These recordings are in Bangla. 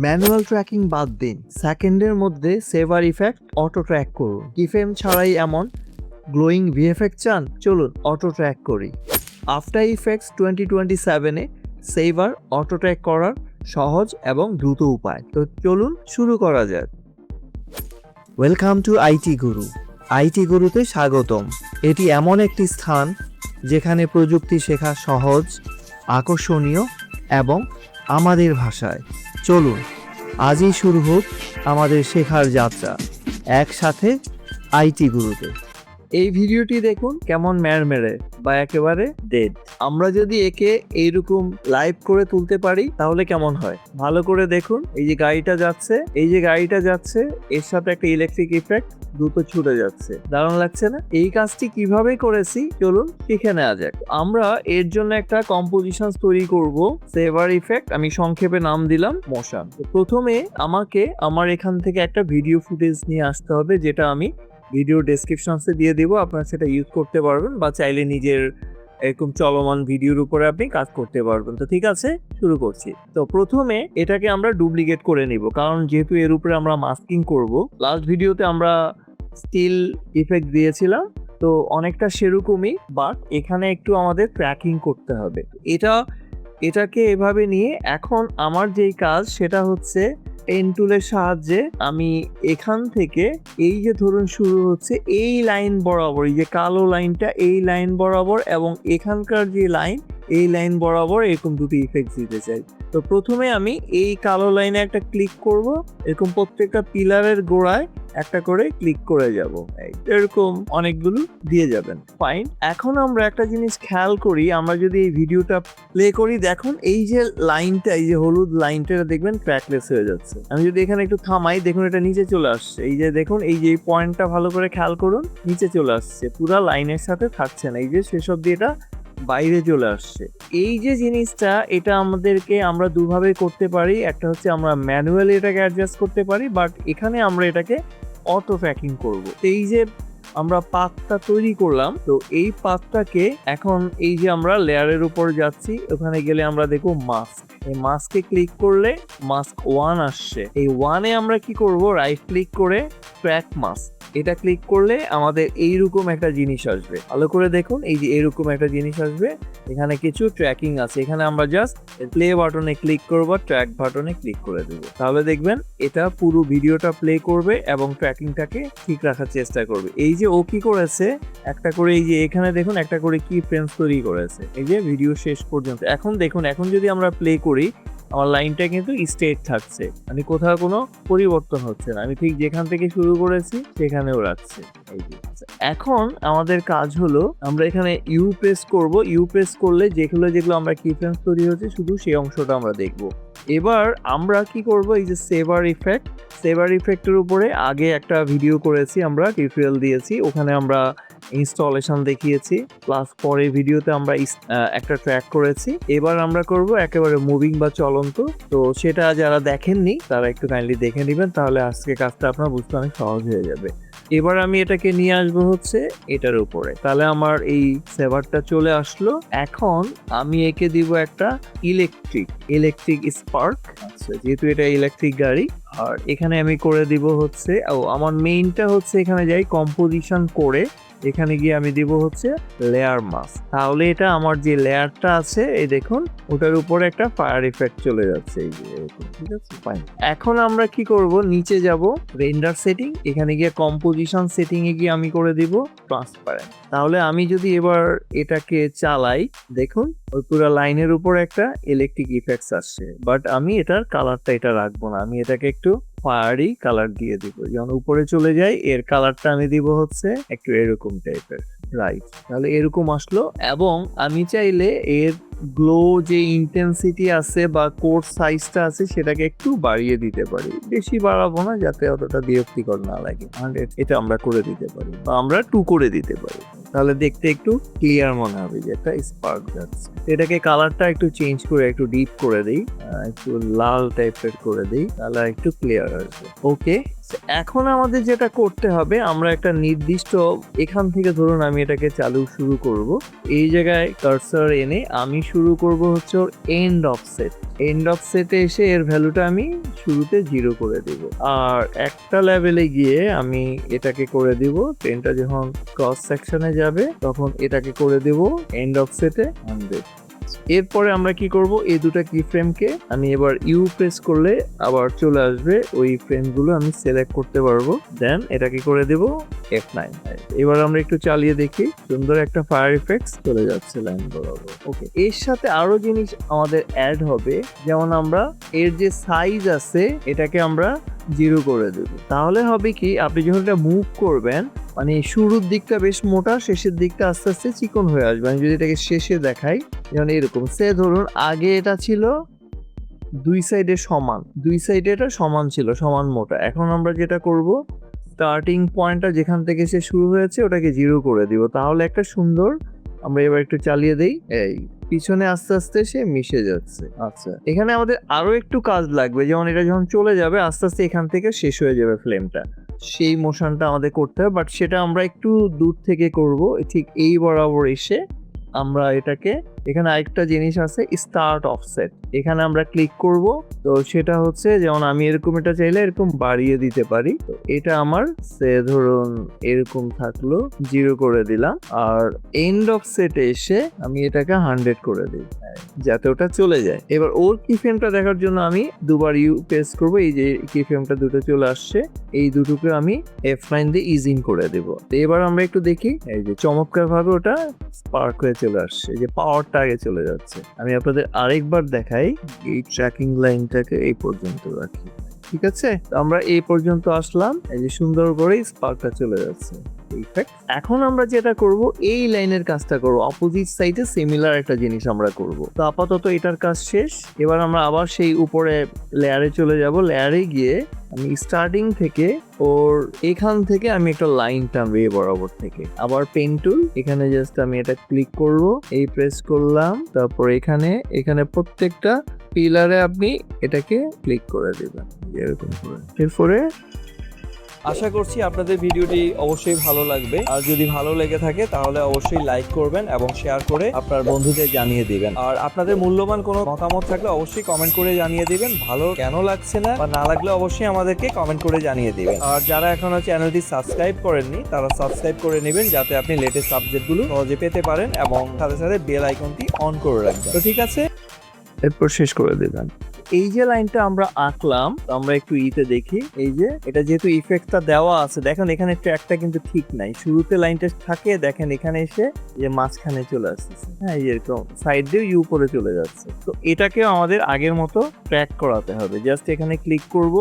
ম্যানুয়াল ট্র্যাকিং বাদ দিন, সেকেন্ডের মধ্যে সেভার ইফেক্ট অটো ট্র্যাক করুন। কিফ্রেম ছাড়াই এমন গ্লোয়িং ভিএফএক্স চান? চলুন অটো ট্র্যাক করি। আফটার ইফেক্টস 2027-এ সেভার অটো ট্র্যাক করার সহজ এবং দ্রুত উপায়। তো চলুন শুরু করা যাক। Welcome to IT Guru. IT গুরুতে স্বাগতম। এটি এমন একটি স্থান যেখানে প্রযুক্তি শেখা সহজ, আকর্ষণীয় এবং আমাদের ভাষায়। চলুন আজই শুরু হোক আমাদের শেখার যাত্রা, একসাথে আইটি গুরুতে। এই ভিডিওটি দেখুন কেমন মেরে বা একেবারে ডেড। আমরা যদি একে এইরকম লাইভ করে তুলতে পারি তাহলে কেমন হয়? ভালো করে দেখুন, এই যে গাড়িটা যাচ্ছে, এর সাথে একটা ইলেকট্রিক ইফেক্ট দ্রুত ছুটে যাচ্ছে। দারুণ লাগছে না? এই কাজটি কিভাবে করেছি চলুন শিখে নেওয়া যাক। আমরা এর জন্য একটা কম্পোজিশন তৈরি করব, সেভার ইফেক্ট। আমি সংক্ষেপে নাম দিলাম মোশন। প্রথমে আমাকে আমার এখান থেকে একটা ভিডিও ফুটেজ নিয়ে আসতে হবে, যেটা আমি ভিডিও ডেসক্রিপশনসে দিয়ে দিব। আপনারা সেটা ইউজ করতে পারবেন বা চাইলে নিজের এরকম চলমান ভিডিওর উপরে আপনি কাজ করতে পারবেন। তো ঠিক আছে, শুরু করছি। তো প্রথমে এটাকে আমরা ডুপ্লিকেট করে নিব, কারণ যেহেতু এর উপরে আমরা মাস্কিং করব। লাস্ট ভিডিওতে আমরা স্টিল ইফেক্ট দিয়েছিলাম, তো অনেকটা সেরকমই, বাট এখানে একটু আমাদের ট্র্যাকিং করতে হবে। এটাকে এভাবে নিয়ে এখন আমার যেই কাজ সেটা হচ্ছে পেন টুলের সাহায্যে আমি এখান থেকে এই যে ধরুন শুরু হচ্ছে এই লাইন বরাবর, এই যে কালো লাইনটা, এই লাইন বরাবর এবং এখানকার যে লাইন, এই লাইন বরাবর এরকম দুটি ইফেক্ট দিতে চাই। তো প্রথমে আমি এই কালো লাইনে একটা ক্লিক করব, এরকম প্রত্যেকটা পিলারের গোড়ায় একটা করে ক্লিক করে যাব, এরকম অনেকগুলো দিয়ে যাবেন। ফাইন। এখন আমরা একটা জিনিস খেয়াল করি, আমরা যদি এই ভিডিওটা প্লে করি, দেখুন এই যে লাইনটা, এই যে হলুদ লাইনটা দেখবেন ট্র্যাকলেস হয়ে যাচ্ছে। আমি যদি এখানে একটু থামাই, দেখুন এটা নিচে চলে আসছে। এই যে দেখুন, এই যে পয়েন্টটা ভালো করে খেয়াল করুন, নিচে চলে আসছে, পুরা লাইনের সাথে থাকছে না। এই যে শেষ অব্দি এটা বাইরে চলে আসছে। এই যে জিনিসটা, এটা আমরা দুভাবে করতে পারি। একটা হচ্ছে আমরা ম্যানুয়ালি এটাকে অ্যাডজাস্ট করতে পারি, বাট এখানে আমরা এটাকে অটো ট্র্যাকিং করব। এই যে আমরা পাথটা তৈরি করলাম, তো এই পাথটাকে এখন এই যে আমরা লেয়ারের উপর যাচ্ছি, ওখানে গেলে আমরা দেখব মাস্ক। এই মাস্কে ক্লিক করলে মাস্ক 1 আসছে। এই 1-এ আমরা কি করব, রাইট ক্লিক করে ট্র্যাক মাস্ক, এটা ক্লিক করলে আমাদের এইরকম একটা জিনিস আসবে। ভালো করে দেখুন, এই যে এরকম একটা জিনিস আসবে, এখানে কিছু ট্র্যাকিং আছে। এখানে আমরা জাস্ট প্লে বাটনে ক্লিক করব, ট্র্যাক বাটনে ক্লিক করে দেব, তাহলে দেখবেন এটা পুরো ভিডিওটা প্লে করবে এবং ট্র্যাকিংটাকে ঠিক রাখার চেষ্টা করবে। এই যে ও কি করেছে, একটা করে এই যে এখানে দেখুন একটা করে কি ফ্রেমস তৈরি করেছে, এই যে ভিডিও শেষ পর্যন্ত। এখন দেখুন, এখন যদি আমরা প্লে করি, আমার লাইনটা কিন্তু স্ট্রেট থাকছে, মানে কোথাও কোনো পরিবর্তন হচ্ছে না। আমি ঠিক যেখান থেকে শুরু করেছি সেখানেও রাখছে। এখন আমাদের কাজ হলো, আমরা এখানে ইউ প্রেস করব। ইউ প্রেস করলে যেগুলো আমরা কি ফ্রেমস তৈরি হচ্ছে শুধু সেই অংশটা আমরা দেখব। এবার আমরা কি করব, এই যে সেভার ইফেক্টের উপরে আগে একটা ভিডিও করেছি, আমরা টিউটোরিয়াল দিয়েছি, ওখানে আমরা ইনস্টলেশন দেখিয়েছি, প্লাস পরে ভিডিওতে আমরা একটা ট্র্যাক করেছি। এবার আমরা করব একেবারে মুভিং বা চলন্ত। তো সেটা যারা দেখেননি তারা একটু কাইন্ডলি দেখে নেবেন, তাহলে আজকে কাজটা আপনার বুঝতে অনেক সহজ হয়ে যাবে। এবার আমি এটাকে নিয়ে আসবো হচ্ছে এটার উপরে, তাহলে আমার এই সেভারটা চলে আসলো। এখন আমি একে দিব একটা ইলেকট্রিক স্পার্ক। আচ্ছা, যেহেতু এটা ইলেকট্রিক গাড়ি, আর এখানে আমি করে দিব হচ্ছে, আমার মেইনটা হচ্ছে এখানে যাই কম্পোজিশন করে, এখানে গিয়ে আমি দিব হচ্ছে লেয়ার মাস্ক। তাহলে এটা আমার যে লেয়ারটা আছে, এই দেখুন ওটার উপরে একটা ফায়ার ইফেক্ট চলে যাচ্ছে, এই যে এরকম। ঠিক আছে, ফাইন। এখন আমরা কি করব, নিচে যাব রেন্ডার সেটিং, এখানে গিয়ে কম্পোজিশন সেটিং এ গিয়ে আমি করে দিব ট্রান্সপারেন্ট। তাহলে আমি যদি এবার এটাকে চালাই, দেখুন ওই পুরো লাইনের উপর একটা ইলেকট্রিক ইফেক্টস আসছে, বাট আমি এটার কালারটা এটা রাখবো না, আমি এটাকে একটু ফায়ারি কালার দিয়ে দিব। যখন উপরে চলে যাই, এর কালারটা আমি দিব হচ্ছে একটু এরকম টাইপের, রাইট। তাহলে এরকম আসলো, এবং আমি চাইলে এর গ্লো যে ইন্টেন্সিটি আছে বা কোর্স সাইজটা আছে সেটাকে একটু বাড়িয়ে দিতে পারি। বেশি বাড়াবো না, যাতে অতটা বিরক্তিকর না লাগে। 100 এটা আমরা করে দিতে পারি, বা আমরা 2 করে দিতে পারি, তাহলে দেখতে একটু ক্লিয়ার মনে হবে যে একটা স্পার্ক যাচ্ছে। এটাকে কালারটা একটু চেঞ্জ করে একটু ডিপ করে দিই, একটু লাল টাইপের করে দিই, তাহলে একটু ক্লিয়ার আসবে। ওকে, এখন আমাদের যেটা করতে হবে, আমরা একটা নির্দিষ্ট এখান থেকে ধরুন আমি এটাকে চালু শুরু করব, এই জায়গায় কার্সর এনে আমি শুরু করব হচ্ছে ওর এন্ড অফসেট। এন্ড অফসেটে এসে এর ভ্যালুটা আমি শুরুতে 0 করে দিব, আর একটা লেভেলে গিয়ে আমি এটাকে করে দিব, ট্রেনটা যখন ক্রস সেকশনে যাবে তখন এটাকে করে দেব এন্ড অফসেটে 100। এরপরে আমরা কি করব, এই দুটো কি ফ্রেমকে আমি এবার ইউ প্রেস করলে আবার চলে আসবে, ওই ফ্রেমগুলো আমি সিলেক্ট করতে পারবো, দেন এটাকে করে দেব F9। এবার আমরা একটু চালিয়ে দেখি, সুন্দর একটা ফায়ার ইফেক্টস চলে যাচ্ছে লাইন বরাবর। ওকে, এর সাথে আরো জিনিস আমাদের অ্যাড হবে, যেমন আমরা এর যে সাইজ আছে এটাকে আমরা 0 করে দেব। তাহলে হবে কি, আপনি যখন এটা মুভ করবেন, মানে শুরুর দিকটা বেশ মোটা, শেষের দিকটা আস্তে আস্তে চিকন হয়ে আসবে। আমি যদি এটাকে শেষে দেখাই, যেমন এরকম, সে ধরুন আগে এটা ছিল দুই সাইডে সমান, দুই সাইডে এটা সমান ছিল, সমান মোটা। এখন আমরা যেটা করব, স্টার্টিং পয়েন্টটা যেখান থেকে সে শুরু হয়েছে ওটাকে 0 করে দিব, তাহলে একটা সুন্দর, আমরা এবার একটু চালিয়ে দেই, এই পিছনে আস্তে আস্তে সে মিশে যাচ্ছে। আচ্ছা, এখানে আমাদের আরো একটু কাজ লাগবে, যেমন এটা যখন চলে যাবে আস্তে আস্তে এখান থেকে শেষ হয়ে যাবে ফ্লেমটা, সেই মোশনটা আমাদের করতে হবে, বাট সেটা আমরা একটু দূর থেকে করব। ঠিক এই বরাবর এসে আমরা এটাকে, এখানে আরেকটা জিনিস আছে স্টার্ট অফসেট, এখানে আমরা ক্লিক করব। তো সেটা হচ্ছে, যেমন আমি এরকম এটা চাইলে এরকম বাড়িয়ে দিতে পারি, তো এটা আমার সে ধরুন এরকম থাকলো, 0 করে দিলাম, আর এন্ড অফসেটে এসে আমি এটাকে 100 করে দিই যাতে ওটা চলে যায়। এবার ওর কি ফ্রেমটা দেখার জন্য আমি দুবার ইউ প্রেস করবো, এই যে কি ফ্রেমটা দুটো চলে আসছে, এই দুটোকে আমি F9 দিয়ে ইজ ইন করে দেব। তো এবার আমরা একটু দেখি, এই যে চমৎকার ভাবে ওটা স্পার্ক হয়ে চলে আসছে, এই যে পাওয়ারটা আগে চলে যাচ্ছে। আমি আপনাদের আরেকবার দেখাই, এই ট্র্যাকিং লাইনটাকে এই পর্যন্ত রাখি, ঠিক আছে? তো আমরা এই পর্যন্ত আসলাম, এই যে সুন্দর করে স্পার্কটা চলে যাচ্ছে। এখন আমরা যেটা করব, এই লাইনের কাজটা করব, অপোজিট সাইডে সিমিলার একটা জিনিস আমরা করব। তো আপাতত এটার কাজ শেষ, এবার আমরা আবার সেই উপরে লেয়ারে চলে যাব। লেয়ারে গিয়ে আমি স্টার্টিং থেকে ওর এখান থেকে আমি একটা লাইন টানবো এই বরাবর থেকে, আবার পেন টুল, এখানে জাস্ট আমি এটা ক্লিক করব, এই প্রেস করলাম, তারপর এখানে এখানে প্রত্যেকটা পিলারে আপনি এটাকে ক্লিক করে দিবেন এরকম করে। এরপরে আশা করছি আপনাদের ভিডিওটি অবশ্যই ভালো লাগবে, আর যদি ভালো লেগে থাকে তাহলে অবশ্যই লাইক করবেন এবং শেয়ার করে আপনার বন্ধুদের জানিয়ে দিবেন। আর আপনাদের মূল্যবান কোনো মতামত থাকলে অবশ্যই কমেন্ট করে জানিয়ে দিবেন, ভালো কেন লাগছে না বা না লাগলে অবশ্যই আমাদেরকে কমেন্ট করে জানিয়ে দিবেন। আর যারা এখনো চ্যানেলটি সাবস্ক্রাইব করেননি তারা সাবস্ক্রাইব করে নেবেন, যাতে আপনি লেটেস্ট আপডেটগুলো সহজে পেতে পারেন, এবং সাথে সাথে বেল আইকনটি অন করে রাখবেন। তো ঠিক আছে, এরপর শেষ করে দিবেন। এই যে লাইনটা আমরা আঁকলাম, আমরা একটু ইতে দেখি, এই যে এটা যেহেতু ইফেক্টটা দেওয়া আছে, দেখেন এখানে ট্র্যাকটা কিন্তু ঠিক নাই, শুরুতে লাইনটা থাকে, দেখেন এখানে এসে যে মাঝখানে চলে আসতেছে, হ্যাঁ এরকম সাইড দিয়ে ইউ করে চলে যাচ্ছে। তো এটাকেও আমাদের আগের মতো ট্র্যাক করাতে হবে, জাস্ট এখানে ক্লিক করব,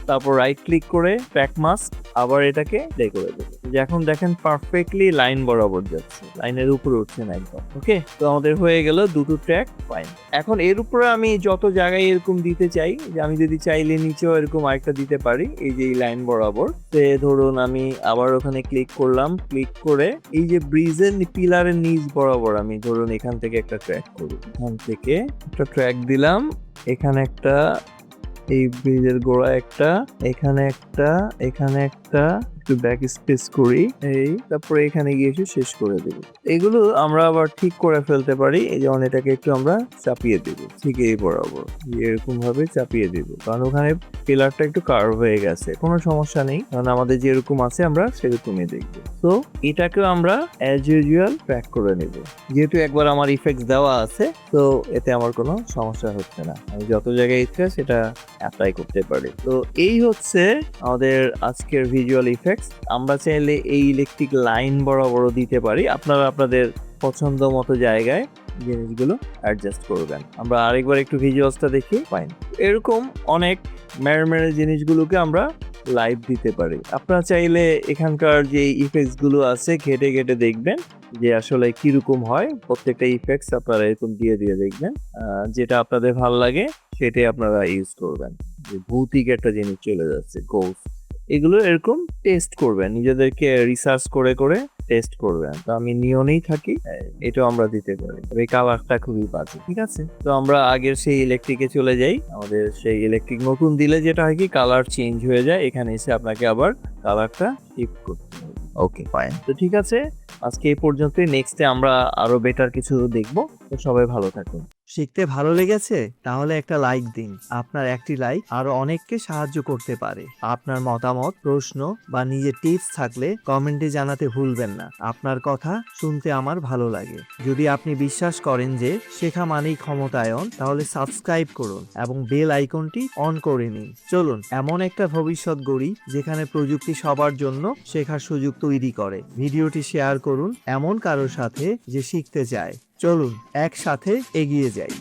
তারপর রাইট ক্লিক করে ট্র্যাক মাস্ক, আবার এটাকে প্লে করে দেবো। এখন দেখেন পারফেক্টলি লাইন বরাবর যাচ্ছে, লাইনের উপরে উঠছে না একদম। ওকে, তো আমাদের হয়ে গেল দুটো ট্র্যাক, ফাইন। এখন এর উপরে আমি যত জায়গায় এরকম দিতে চাই, যে আমি যদি চাইলে নিচেও এরকম আরেকটা দিতে পারি, এই যে এই লাইন বরাবর। তো ধরুন আমি আবার ওখানে ক্লিক করলাম, ক্লিক করে এই যে ব্রিজের পিলারের নিচ বরাবর আমি ধরুন এখান থেকে একটা ট্র্যাক করি, এখান থেকে একটা ট্র্যাক দিলাম, এখানে একটা, এই ব্রিজের গোড়া একটা, এখানে একটা, এখানে একটা, একটু ব্যাক স্পেস করি, এই তারপরে এখানে গিয়ে এসে শেষ করে দেব। এগুলো আমরা আবার ঠিক করে ফেলতে পারি, এই যেমন এটাকে একটু আমরা চাপিয়ে দেব, ঠিক এই বরাবর এরকম ভাবে চাপিয়ে দেব, কারণ ওখানে পিলারটা একটু কার্ভ হয়ে গেছে, কোনো সমস্যা নেই, কারণ আমাদের যেরকম আছে আমরা সেরকমই দেখবো। তো এটাকেও আমরা অ্যাজ ইউজুয়াল ট্র্যাক করে নেব, যেহেতু একবার আমার ইফেক্টস দেওয়া আছে, তো এতে আমার কোনো সমস্যা হচ্ছে না, আমি যত জায়গায় ইচ্ছা সেটা অ্যাপ্লাই করতে পারি। তো এই হচ্ছে আমাদের আজকের ভিজুয়াল ইফেক্টস। আমরা চাইলে এই ইলেকট্রিক লাইন বরাবরও দিতে পারি, আপনারা আপনাদের পছন্দ মতো জায়গায় জিনিসগুলো অ্যাডজাস্ট করবেন। আমরা আরেকবার একটু ভিজুয়ালসটা দেখি, ফাইন। এরকম অনেক মেরে জিনিসগুলোকে আমরা লাইভ দিতে পারি। আপনারা চাইলে এখানকার যে ইফেক্টস গুলো আছে ঘেটে ঘেটে দেখবেন যে আসলে কিরকম হয়, প্রত্যেকটা ইফেক্টস আপনারা এরকম দিয়ে দিয়ে দেখবেন, যেটা আপনাদের ভালো লাগে সেটাই আপনারা ইউজ করবেন। যে ভৌতিক একটা জিনিস চলে যাচ্ছে, গোস্ট, এগুলো এরকম টেস্ট করবেন, নিজেদেরকে রিসার্চ করে করে টেস্ট করবেন। তো আমি নিয়নেই থাকি, এটাও আমরা দিতে পারি। এই কালারটা খুবই বাজে, ঠিক আছে। তো আমরা আগের সেই ইলেকট্রিকে চলে যাই। আমাদের সেই ইলেকট্রিক নতুন দিলে যেটা হয় কি কালার চেঞ্জ হয়ে যায়, এখানে এসে আপনাকে আবার কালারটা শিফট করতে হবে। ওকে ফাইন, তো ঠিক আছে, আজকে এই পর্যন্তই। নেক্সটে আমরা আরো বেটার কিছু দেখবো। তো সবাই ভালো থাকুন। শিখতে ভালো লেগেছে? তাহলে একটা লাইক দিন। আপনার একটি লাইক আরো অনেককে সাহায্য করতে পারে। আপনার মতামত, প্রশ্ন বা নিজের টিপস থাকলে কমেন্টে জানাতে ভুলবেন না। আপনার কথা শুনতে আমার ভালো লাগে। যদি আপনি বিশ্বাস করেন যে শেখা মানেই ক্ষমতায়ন, তাহলে সাবস্ক্রাইব করুন এবং বেল আইকনটি অন করে নিন। চলুন এমন একটা ভবিষ্যৎ গড়ি যেখানে প্রযুক্তি সবার জন্য শেখার সুযোগ তৈরি করে। ভিডিওটি শেয়ার করুন এমন কারোর সাথে যে শিখতে চায়। চলুন একসাথে এগিয়ে যাই।